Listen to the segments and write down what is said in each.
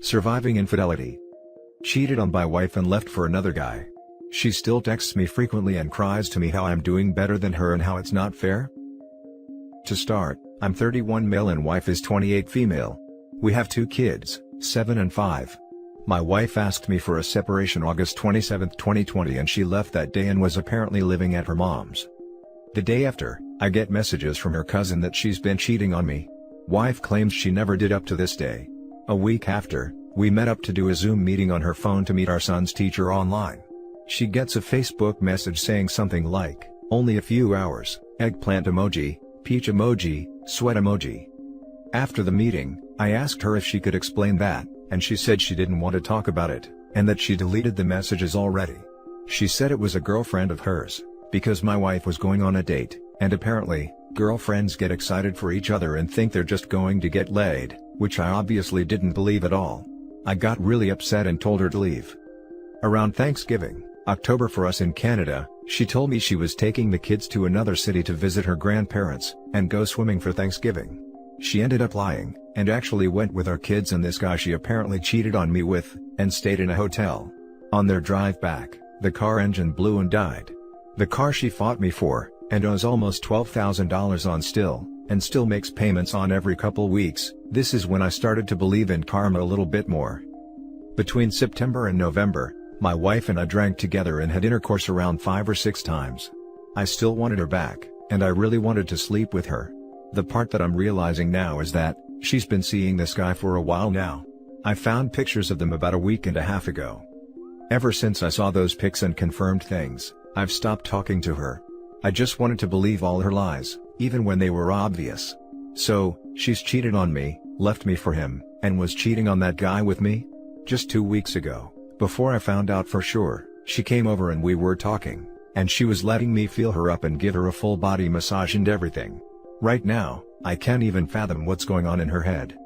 Surviving infidelity. Cheated on by wife and left for another guy. She still texts me frequently and cries to me how I'm doing better than her and how it's not fair. To start, I'm 31 male and wife is 28 female. We have 2 kids, 7 and 5. My wife asked me for a separation August 27, 2020 and she left that day and was apparently living at her mom's. The day after, I get messages from her cousin that she's been cheating on me. Wife claims she never did up to this day. A week after, we met up to do a Zoom meeting on her phone to meet our son's teacher online. She gets a Facebook message saying something like, "Only a few hours, eggplant emoji, peach emoji, sweat emoji." After the meeting, I asked her if she could explain that, and she said she didn't want to talk about it, and that she deleted the messages already. She said it was a girlfriend of hers, because my wife was going on a date, and apparently, girlfriends get excited for each other and think they're just going to get laid, which I obviously didn't believe at all. I got really upset and told her to leave. Around Thanksgiving, October for us in Canada, she told me she was taking the kids to another city to visit her grandparents, and go swimming for Thanksgiving. She ended up lying, and actually went with our kids and this guy she apparently cheated on me with, and stayed in a hotel. On their drive back, the car engine blew and died. The car she fought me for, and owes almost $12,000 on still, and still makes payments on every couple weeks. This is when I started to believe in karma a little bit more. Between September and November, my wife and I drank together and had intercourse around 5 or 6 times. I still wanted her back, and I really wanted to sleep with her. The part that I'm realizing now is that, she's been seeing this guy for a while now. I found pictures of them about a week and a half ago. Ever since I saw those pics and confirmed things, I've stopped talking to her. I just wanted to believe all her lies, even when they were obvious. So, she's cheated on me, left me for him, and was cheating on that guy with me? Just 2 weeks ago, before I found out for sure, she came over and we were talking, and she was letting me feel her up and give her a full body massage and everything. Right now, I can't even fathom what's going on in her head.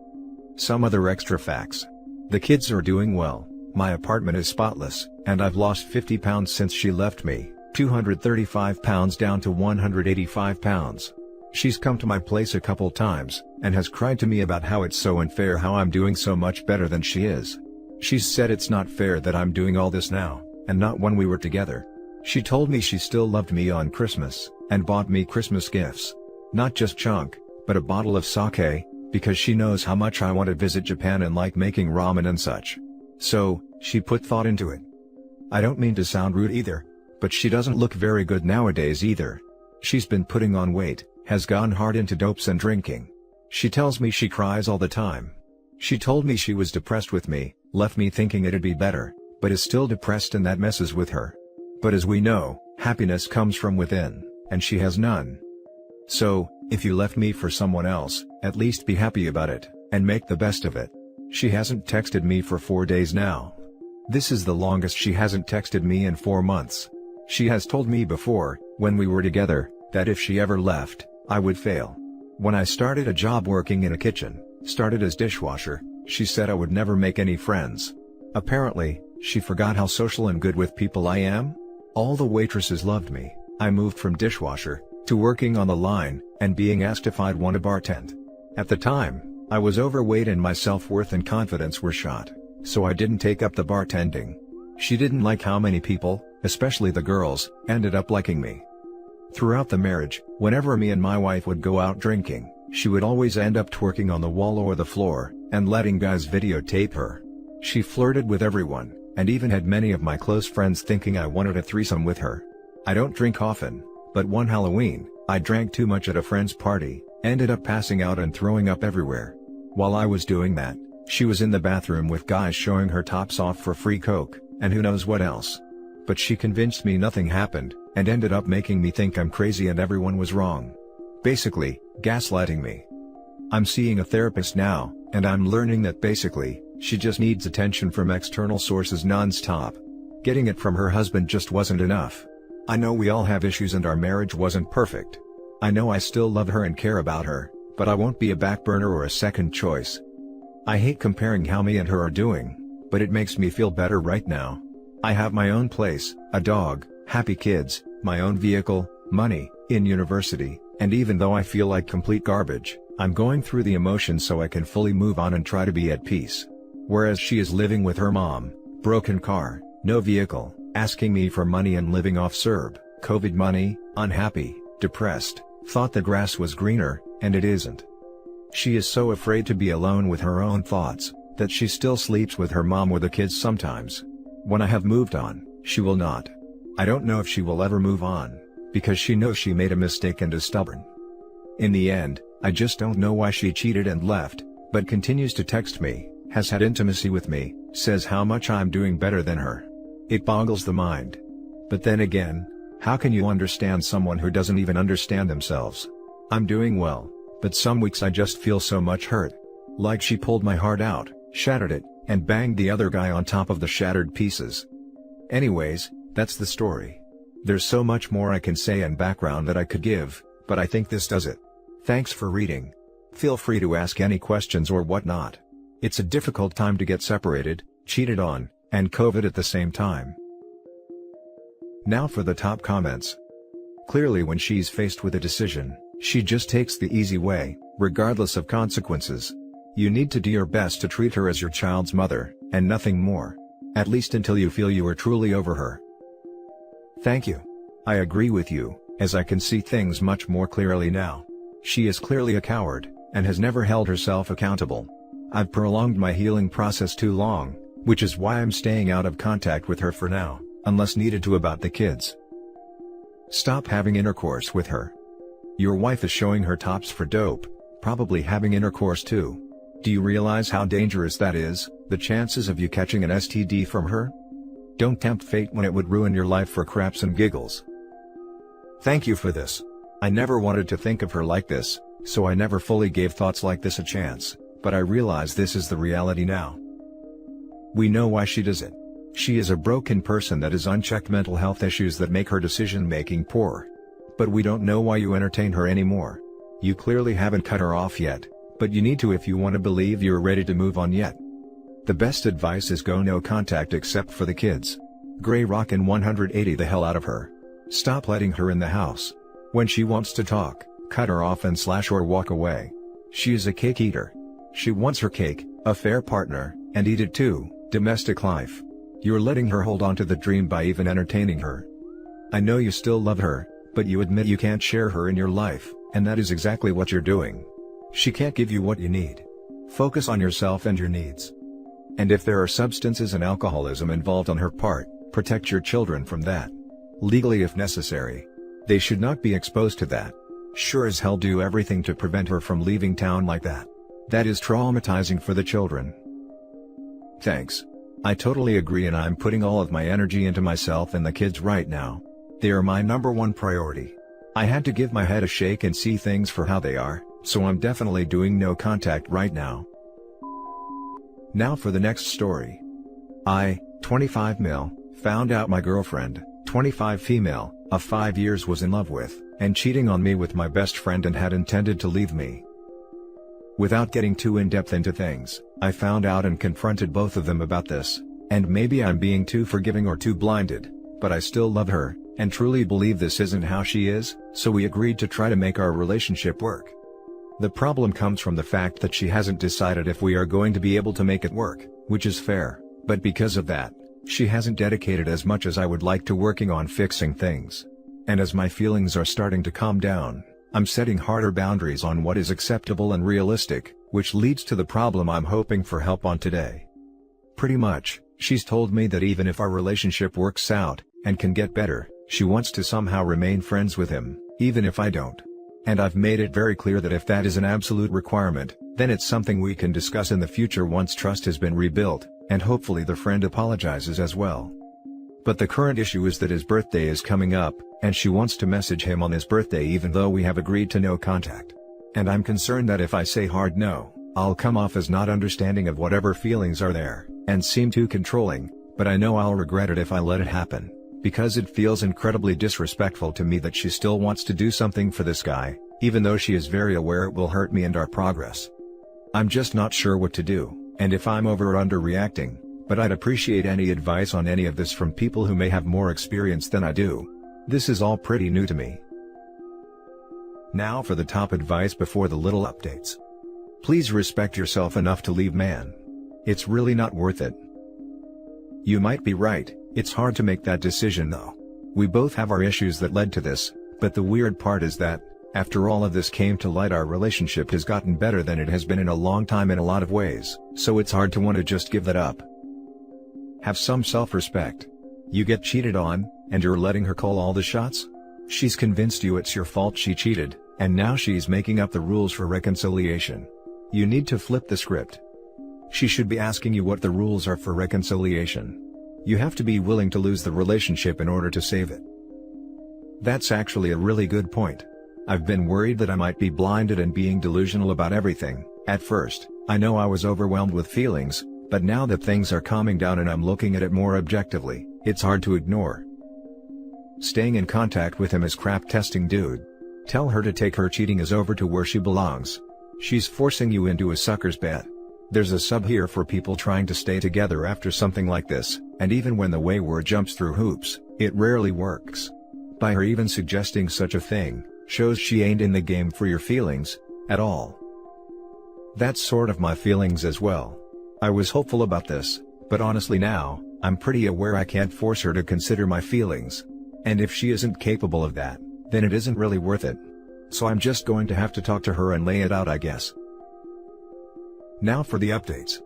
Some other extra facts. The kids are doing well, my apartment is spotless, and I've lost 50 pounds since she left me, 235 pounds down to 185 pounds. She's come to my place a couple times, and has cried to me about how it's so unfair how I'm doing so much better than she is. She's said it's not fair that I'm doing all this now, and not when we were together. She told me she still loved me on Christmas, and bought me Christmas gifts. Not just junk, but a bottle of sake, because she knows how much I want to visit Japan and like making ramen and such. So, she put thought into it. I don't mean to sound rude either, but she doesn't look very good nowadays either. She's been putting on weight, has gone hard into dopes and drinking. She tells me she cries all the time. She told me she was depressed with me, left me thinking it'd be better, but is still depressed and that messes with her. But as we know, happiness comes from within, and she has none. So, if you left me for someone else, at least be happy about it, and make the best of it. She hasn't texted me for 4 days now. This is the longest she hasn't texted me in 4 months. She has told me before, when we were together, that if she ever left, I would fail. When I started a job working in a kitchen, started as dishwasher, she said I would never make any friends. Apparently, she forgot how social and good with people I am. All the waitresses loved me. I moved from dishwasher to working on the line, and being asked if I'd want to bartend. At the time, I was overweight and my self-worth and confidence were shot, so I didn't take up the bartending. She didn't like how many people, especially the girls, ended up liking me. Throughout the marriage, whenever me and my wife would go out drinking, she would always end up twerking on the wall or the floor, and letting guys videotape her. She flirted with everyone, and even had many of my close friends thinking I wanted a threesome with her. I don't drink often, but one Halloween, I drank too much at a friend's party, ended up passing out and throwing up everywhere. While I was doing that, she was in the bathroom with guys showing her tops off for free coke, and who knows what else. But she convinced me nothing happened, and ended up making me think I'm crazy and everyone was wrong. Basically, gaslighting me. I'm seeing a therapist now, and I'm learning that basically, she just needs attention from external sources non-stop. Getting it from her husband just wasn't enough. I know we all have issues and our marriage wasn't perfect. I know I still love her and care about her, but I won't be a back burner or a second choice. I hate comparing how me and her are doing, but it makes me feel better right now. I have my own place, a dog, happy kids, my own vehicle, money, in university, and even though I feel like complete garbage, I'm going through the emotions so I can fully move on and try to be at peace. whereas she is living with her mom, broken car, no vehicle, asking me for money and living off CERB, COVID money, unhappy, depressed, thought the grass was greener, and it isn't. She is so afraid to be alone with her own thoughts, that she still sleeps with her mom or the kids sometimes. When I have moved on, she will not. I don't know if she will ever move on, because she knows she made a mistake and is stubborn. In the end, I just don't know why she cheated and left, but continues to text me, has had intimacy with me, says how much I'm doing better than her. It boggles the mind. But then again, how can you understand someone who doesn't even understand themselves? I'm doing well, but some weeks I just feel so much hurt. Like she pulled my heart out, shattered it, and banged the other guy on top of the shattered pieces. Anyways, that's the story. There's so much more I can say and background that I could give, but I think this does it. Thanks for reading. Feel free to ask any questions or whatnot. It's a difficult time to get separated, cheated on, and COVID at the same time. Now for the top comments. Clearly when she's faced with a decision, she just takes the easy way, regardless of consequences. You need to do your best to treat her as your child's mother, and nothing more. At least until you feel you are truly over her. Thank you. I agree with you, as I can see things much more clearly now. She is clearly a coward, and has never held herself accountable. I've prolonged my healing process too long, which is why I'm staying out of contact with her for now, unless needed to about the kids. Stop having intercourse with her. Your wife is showing her tops for dope, probably having intercourse too. Do you realize how dangerous that is, the chances of you catching an STD from her? Don't tempt fate when it would ruin your life for craps and giggles. Thank you for this. I never wanted to think of her like this, so I never fully gave thoughts like this a chance, but I realize this is the reality now. We know why she does it. She is a broken person that has unchecked mental health issues that make her decision-making poor. But we don't know why you entertain her anymore. You clearly haven't cut her off yet, but you need to if you want to believe you're ready to move on yet. The best advice is go no contact except for the kids. Gray rock and 180 the hell out of her. Stop letting her in the house. When she wants to talk, cut her off and slash or walk away. She is a cake eater. She wants her cake, a fair partner, and eat it too, domestic life. You're letting her hold on to the dream by even entertaining her. I know you still love her, but you admit you can't share her in your life, and that is exactly what you're doing. She can't give you what you need. Focus on yourself and your needs. And if there are substances and alcoholism involved on her part, protect your children from that. Legally if necessary. They should not be exposed to that. Sure as hell do everything to prevent her from leaving town like that. That is traumatizing for the children. Thanks. I totally agree and I'm putting all of my energy into myself and the kids right now. They are my #1 priority. I had to give my head a shake and see things for how they are, so I'm definitely doing no contact right now. Now for the next story. I, 25 male, found out my girlfriend, 25 female, of 5 years was in love with, and cheating on me with my best friend and had intended to leave me. Without getting too in-depth into things, I found out and confronted both of them about this, and maybe I'm being too forgiving or too blinded, but I still love her, and truly believe this isn't how she is, so we agreed to try to make our relationship work. The problem comes from the fact that she hasn't decided if we are going to be able to make it work, which is fair, but because of that, she hasn't dedicated as much as I would like to working on fixing things. And as my feelings are starting to calm down, I'm setting harder boundaries on what is acceptable and realistic, which leads to the problem I'm hoping for help on today. Pretty much, she's told me that even if our relationship works out, and can get better, she wants to somehow remain friends with him, even if I don't. And I've made it very clear that if that is an absolute requirement, then it's something we can discuss in the future once trust has been rebuilt, and hopefully the friend apologizes as well. But the current issue is that his birthday is coming up, and she wants to message him on his birthday even though we have agreed to no contact. And I'm concerned that if I say hard no, I'll come off as not understanding of whatever feelings are there, and seem too controlling, but I know I'll regret it if I let it happen, because it feels incredibly disrespectful to me that she still wants to do something for this guy, even though she is very aware it will hurt me and our progress. I'm just not sure what to do, and if I'm over or underreacting, but I'd appreciate any advice on any of this from people who may have more experience than I do. This is all pretty new to me. Now for the top advice before the little updates. Please respect yourself enough to leave man. It's really not worth it. You might be right, it's hard to make that decision though. We both have our issues that led to this, but the weird part is that, after all of this came to light, our relationship has gotten better than it has been in a long time in a lot of ways, so it's hard to want to just give that up. Have some self-respect. You get cheated on, and you're letting her call all the shots? She's convinced you it's your fault she cheated, and now she's making up the rules for reconciliation. You need to flip the script. She should be asking you what the rules are for reconciliation. You have to be willing to lose the relationship in order to save it. That's actually a really good point. I've been worried that I might be blinded and being delusional about everything. At first, I know I was overwhelmed with feelings, but now that things are calming down and I'm looking at it more objectively, it's hard to ignore. Staying in contact with him is crap testing, dude. Tell her to take her cheating as over to where she belongs. She's forcing you into a sucker's bet. There's a sub here for people trying to stay together after something like this, and even when the wayward jumps through hoops, it rarely works. By her even suggesting such a thing, shows she ain't in the game for your feelings, at all. That's sort of my feelings as well. I was hopeful about this, but honestly now, I'm pretty aware I can't force her to consider my feelings. And if she isn't capable of that, then it isn't really worth it. So I'm just going to have to talk to her and lay it out, I guess. Now for the updates.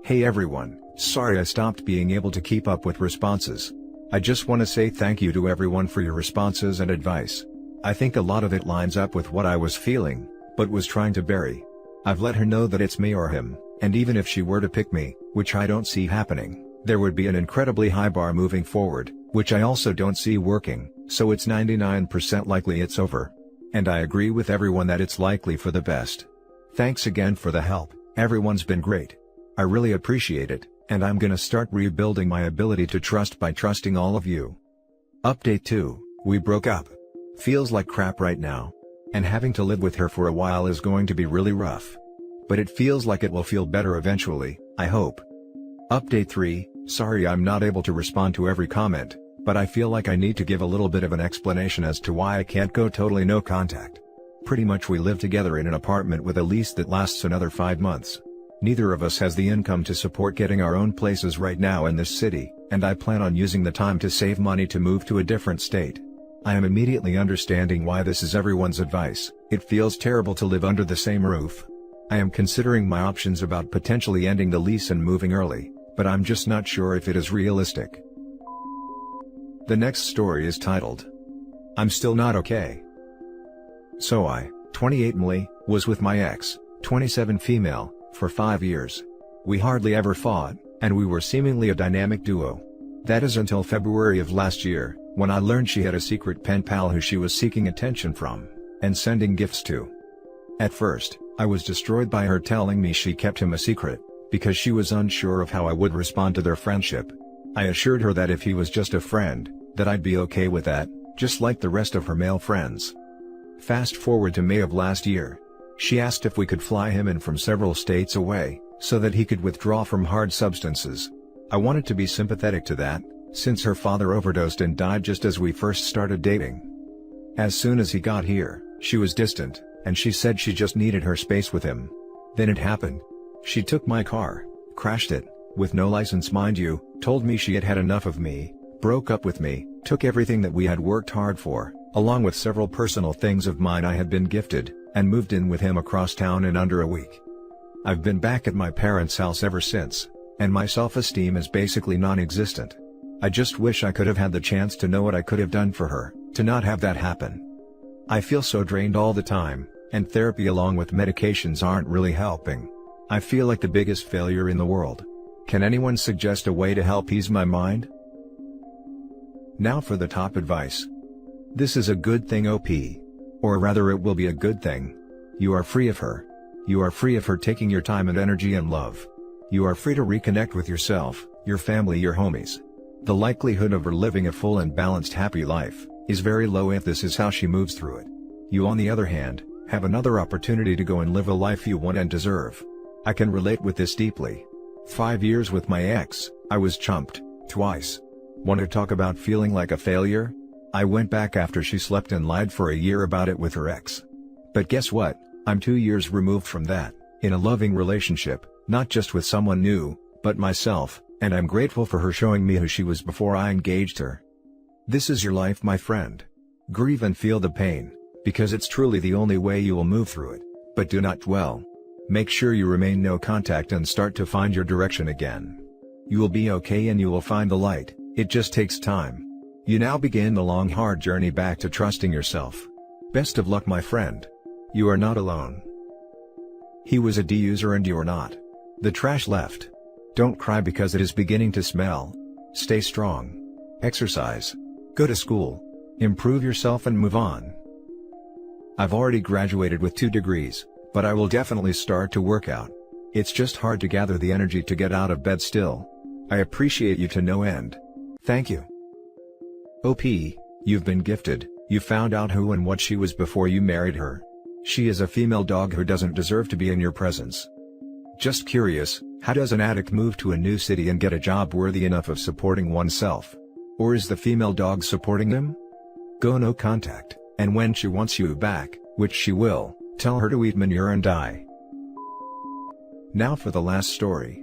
Hey everyone, sorry I stopped being able to keep up with responses. I just want to say thank you to everyone for your responses and advice. I think a lot of it lines up with what I was feeling, but was trying to bury. I've let her know that it's me or him, and even if she were to pick me, which I don't see happening, there would be an incredibly high bar moving forward, which I also don't see working, so it's 99% likely it's over. And I agree with everyone that it's likely for the best. Thanks again for the help, everyone's been great. I really appreciate it, and I'm gonna start rebuilding my ability to trust by trusting all of you. Update 2, we broke up. Feels like crap right now. And having to live with her for a while is going to be really rough. But it feels like it will feel better eventually, I hope. Update 3, sorry I'm not able to respond to every comment, but I feel like I need to give a little bit of an explanation as to why I can't go totally no contact. Pretty much we live together in an apartment with a lease that lasts another 5 months. Neither of us has the income to support getting our own places right now in this city, and I plan on using the time to save money to move to a different state. I am immediately understanding why this is everyone's advice. It feels terrible to live under the same roof. I am considering my options about potentially ending the lease and moving early, but I'm just not sure if it is realistic. The next story is titled, I'm Still Not Okay. So I, 28 Mly, was with my ex, 27 female, for 5 years. We hardly ever fought, and we were seemingly a dynamic duo. That is until February of last year, when I learned she had a secret pen pal who she was seeking attention from, and sending gifts to. At first, I was destroyed by her telling me she kept him a secret, because she was unsure of how I would respond to their friendship. I assured her that if he was just a friend, that I'd be okay with that, just like the rest of her male friends. Fast forward to May of last year. She asked if we could fly him in from several states away, so that he could withdraw from hard substances. I wanted to be sympathetic to that, since her father overdosed and died just as we first started dating. As soon as he got here, she was distant, and she said she just needed her space with him. Then it happened. She took my car, crashed it, with no license mind you, told me she had had enough of me, broke up with me, took everything that we had worked hard for, along with several personal things of mine I had been gifted, and moved in with him across town in under a week. I've been back at my parents' house ever since, and my self-esteem is basically non-existent. I just wish I could have had the chance to know what I could have done for her, to not have that happen. I feel so drained all the time, and therapy along with medications aren't really helping. I feel like the biggest failure in the world. Can anyone suggest a way to help ease my mind? Now for the top advice. This is a good thing, OP. Or rather, it will be a good thing. You are free of her. You are free of her taking your time and energy and love. You are free to reconnect with yourself, your family, your homies. The likelihood of her living a full and balanced happy life is very low if this is how she moves through it. You on the other hand, have another opportunity to go and live a life you want and deserve. I can relate with this deeply. 5 years with my ex, I was chumped, twice. Want to talk about feeling like a failure? I went back after she slept and lied for a year about it with her ex. But guess what? I'm 2 years removed from that, in a loving relationship, Not just with someone new, but myself, and I'm grateful for her showing me who she was before I engaged her. This is your life, my friend. Grieve and feel the pain, because it's truly the only way you will move through it, but do not dwell. Make sure you remain no contact and start to find your direction again. You will be okay and you will find the light, it just takes time. You now begin the long hard journey back to trusting yourself. Best of luck, my friend. You are not alone. He was a D-user and you are not. The trash left. Don't cry because it is beginning to smell. Stay strong. Exercise. Go to school. Improve yourself and move on. I've already graduated with 2 degrees, but I will definitely start to work out. It's just hard to gather the energy to get out of bed still. I appreciate you to no end. Thank you. OP, you've been gifted. You found out who and what she was before you married her. She is a female dog who doesn't deserve to be in your presence. Just curious, how does an addict move to a new city and get a job worthy enough of supporting oneself? Or is the female dog supporting them? Go no contact, and when she wants you back, which she will, tell her to eat manure and die. Now for the last story.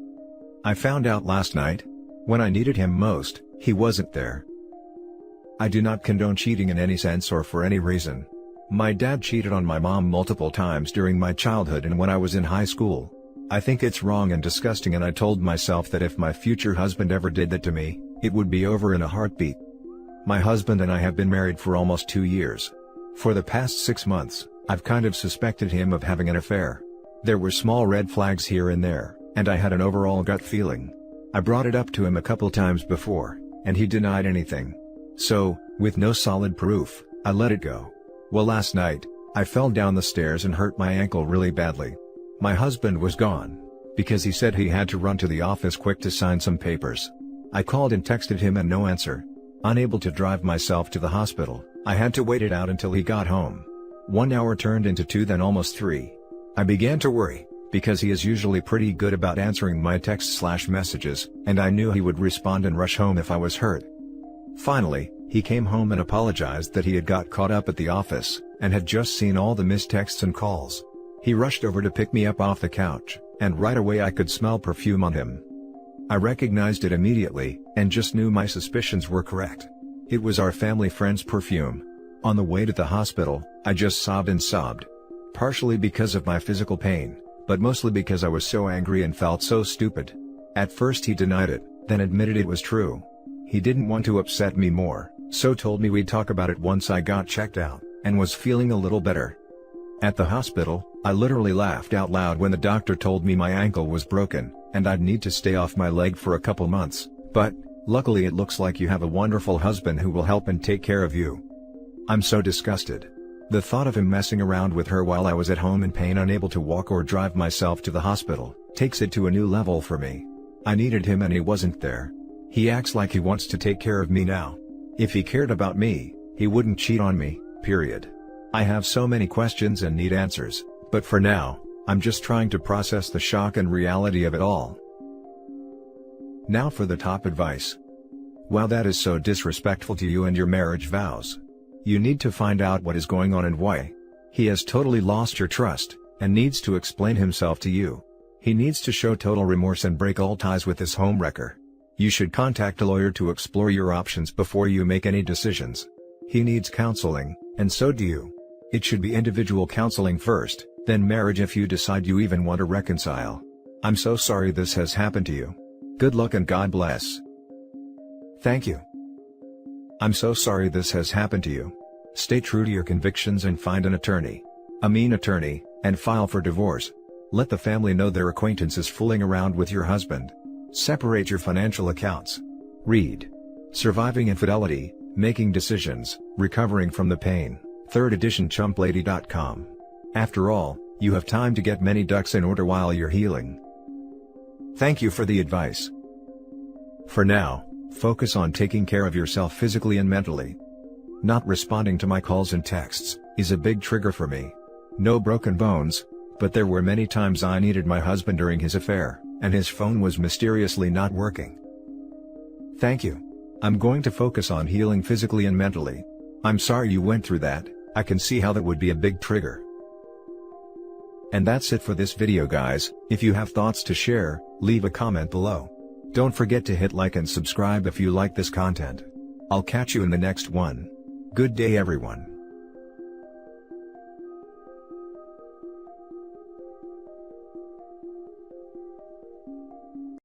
I found out last night. When I needed him most, he wasn't there. I do not condone cheating in any sense or for any reason. My dad cheated on my mom multiple times during my childhood and when I was in high school. I think it's wrong and disgusting, and I told myself that if my future husband ever did that to me, it would be over in a heartbeat. My husband and I have been married for almost 2 years. For the past 6 months, I've kind of suspected him of having an affair. There were small red flags here and there, and I had an overall gut feeling. I brought it up to him a couple times before, and he denied anything. So, with no solid proof, I let it go. Well, last night, I fell down the stairs and hurt my ankle really badly. My husband was gone, because he said he had to run to the office quick to sign some papers. I called and texted him and no answer. Unable to drive myself to the hospital, I had to wait it out until he got home. 1 hour turned into 2, then almost 3. I began to worry, because he is usually pretty good about answering my texts/messages, and I knew he would respond and rush home if I was hurt. Finally, he came home and apologized that he had got caught up at the office, and had just seen all the missed texts and calls. He rushed over to pick me up off the couch, and right away I could smell perfume on him. I recognized it immediately, and just knew my suspicions were correct. It was our family friend's perfume. On the way to the hospital, I just sobbed and sobbed. Partially because of my physical pain, but mostly because I was so angry and felt so stupid. At first he denied it, then admitted it was true. He didn't want to upset me more, so told me we'd talk about it once I got checked out, and was feeling a little better. At the hospital, I literally laughed out loud when the doctor told me my ankle was broken, and I'd need to stay off my leg for a couple months, but, luckily it looks like you have a wonderful husband who will help and take care of you. I'm so disgusted. The thought of him messing around with her while I was at home in pain, unable to walk or drive myself to the hospital, takes it to a new level for me. I needed him and he wasn't there. He acts like he wants to take care of me now. If he cared about me, he wouldn't cheat on me, period. I have so many questions and need answers, but for now, I'm just trying to process the shock and reality of it all. Now for the top advice. Wow, that is so disrespectful to you and your marriage vows. You need to find out what is going on and why. He has totally lost your trust, and needs to explain himself to you. He needs to show total remorse and break all ties with this homewrecker. You should contact a lawyer to explore your options before you make any decisions. He needs counseling, and so do you. It should be individual counseling first, then marriage if you decide you even want to reconcile. I'm so sorry this has happened to you. Good luck and God bless. Thank you. I'm so sorry this has happened to you. Stay true to your convictions and find an attorney. A mean attorney, and file for divorce. Let the family know their acquaintance is fooling around with your husband. Separate your financial accounts. Read Surviving Infidelity, Making Decisions, Recovering from the Pain, 3rd edition chumplady.com. After all, you have time to get many ducks in order while you're healing. Thank you for the advice. For now, focus on taking care of yourself physically and mentally. Not responding to my calls and texts is a big trigger for me. No broken bones, but there were many times I needed my husband during his affair, and his phone was mysteriously not working. Thank you. I'm going to focus on healing physically and mentally. I'm sorry you went through that. I can see how that would be a big trigger. And that's it for this video guys. If you have thoughts to share, leave a comment below. Don't forget to hit like and subscribe if you like this content. I'll catch you in the next one. Good day everyone.